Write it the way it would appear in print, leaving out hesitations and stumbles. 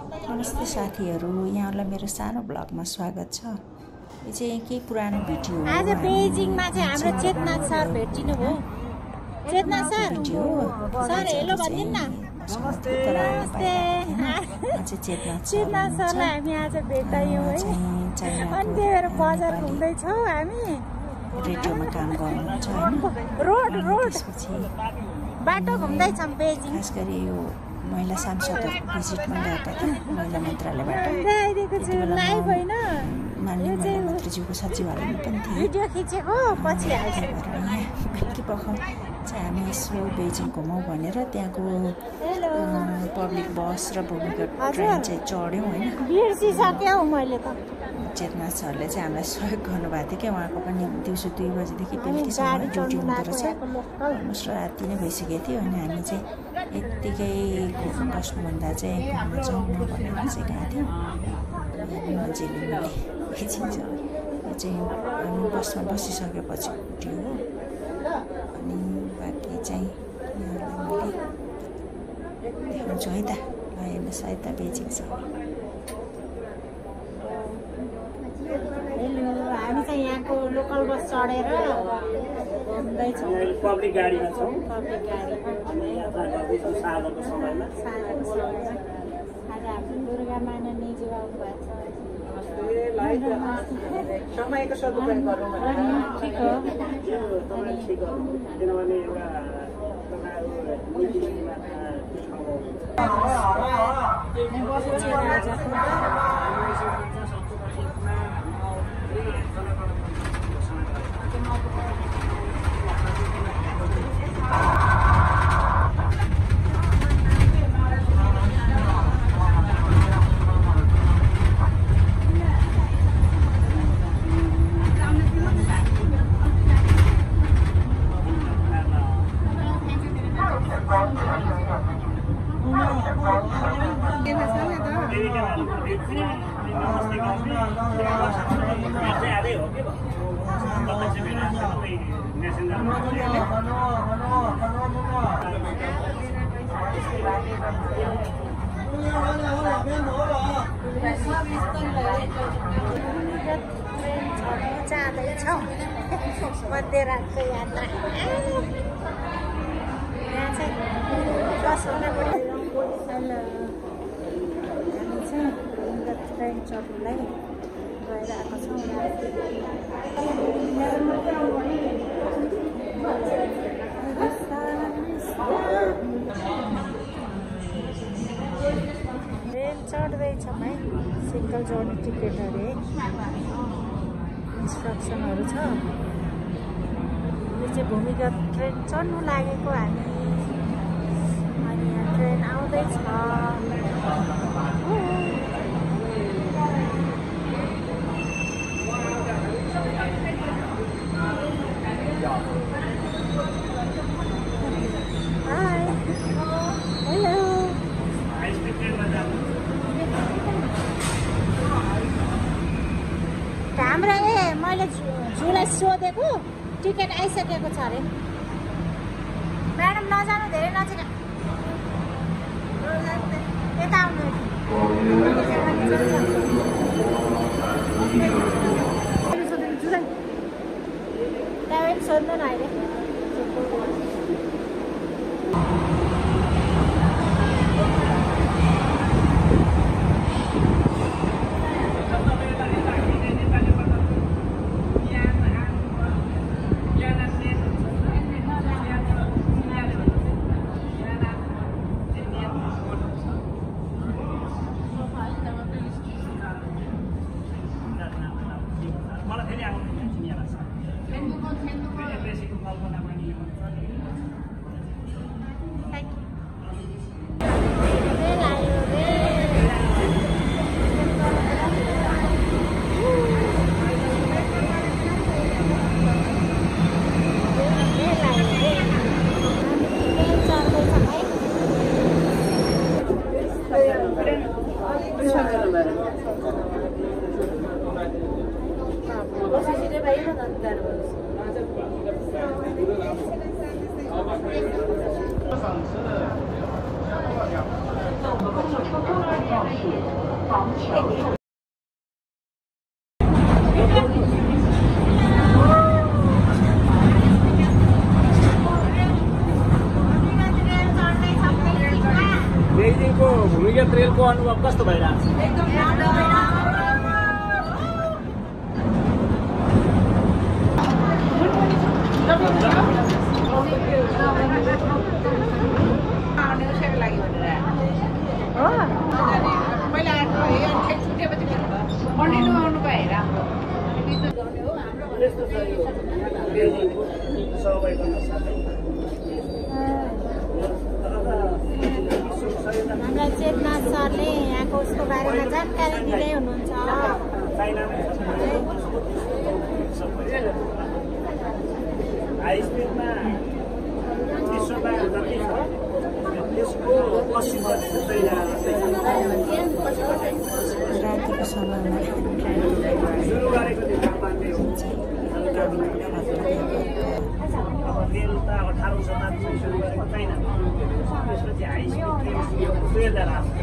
नमस्ते साथीहरू, यहाँलाई मेरो सानो ब्लगमा स्वागत छ। यो चाहिँ केही पुरानो भिडियो हो। आज बेजिङमा चाहिँ हाम्रो चेतना सर भेटिनु भयो। चेतना सर, सर हेलो भनिदिनु न। नमस्ते। चेतना सरलाई हामी आज भेटायौँ है। अनि त्यही भएर बजार घुम्दैछौँ हामी। रेडियोमा काम गर्नुहुन्छ हैन? रोड त्यसपछि बाटो घुम्दैछौँ बेजिङ। खास गरी यो महिला सांसदहरू भिजिटमा गएका थिए महिला मन्त्रालयबाट। देखाइदिएको छु लाइभ होइन, माननीय महिला मन्त्रीज्यूको सचिवालयमा पनि थिए। भिडियो खिचेको पछि हाल्छ। बेलुकी पख चाहिँ हामी यसो बेजिङ घुमौँ भनेर त्यहाँको पब्लिक बस र भूमिगत ट्रेन चाहिँ चढ्यौँ होइन। बिर्सिसक्यो मैले त। चेतना सरले चाहिँ हामीलाई सहयोग गर्नुभएको थियो क्या। उहाँको पनि दिउँसो 2 बजीदेखि बेलुकीसम्म ड्युटी हुँदो रहेछ। अलमोस्ट राति नै भइसकेको थियो अनि हामी चाहिँ यत्तिकै घुम्नु बस्नुभन्दा चाहिँ घुम्न जाउँ न भनेर चाहिँ गएको थियौँ। मान्छेले मैले खिचिन्छ। यो चाहिँ हामी बसमा बसिसकेपछि उठ्यो हो। अनि बाँकी चाहिँ यहाँलाई मैले देखाउँछु है त। ल हेर्नुहोस् है त बेजिङ छ। हामी चाहिँ यहाँको लोकल बस चढेर घुम्दैछौँ। पब्लिक गाडीमा छौँ। पब्लिक गाडीमा यात्रा गर्दैछौँ साँझको समयमा। आज हाम्रो दुर्गा माननीयज्यू आउनुभएको छ। समयको सदुपयोग गरौँ ठिक हो। ठिक हो, किनभने एउटा जाँदैछौँ मध्यरातको यात्रा। यहाँ चाहिँ बस्नु पऱ्यो। हामी चाहिँ ट्रेन चढ्नुलाई गइरहेको छौँ। ट्रेन चढ्दैछौँ है। सिङ्गल जर्नी टिकट अरे इन्स्ट्रक्सनहरू छ। यो चाहिँ भूमिगत ट्रेन चढ्नु लागेको हामी। अनि यहाँ ट्रेन आउँदैछ। हाम्रो मैले जुलाई सोधेको टिकट आइसकेको छ अरे। म्याडम नजानु, धेरै नजिक यता आउनु। त्यहाँ सोध्नु न अहिले। 防潜水。बेजिङको भूमिगत रेलको अनुभव कस्तो भइरहेको छ? एकदम राम्रो हामीलाई चेतना सरले यहाँको उसको बारेमा जानकारी दिँदै हुनुहुन्छ। हाई स्पिडमा विश्वमा जति छ त्यसको 80% रातिको समयमा सुरु गरेको थियो जापानले हो। अब रेल त 18औं शताब्दीमा सुरु गरेको चाइना, त्यसपछि हाई स्पिड ट्रेन सुविधा राम्रो।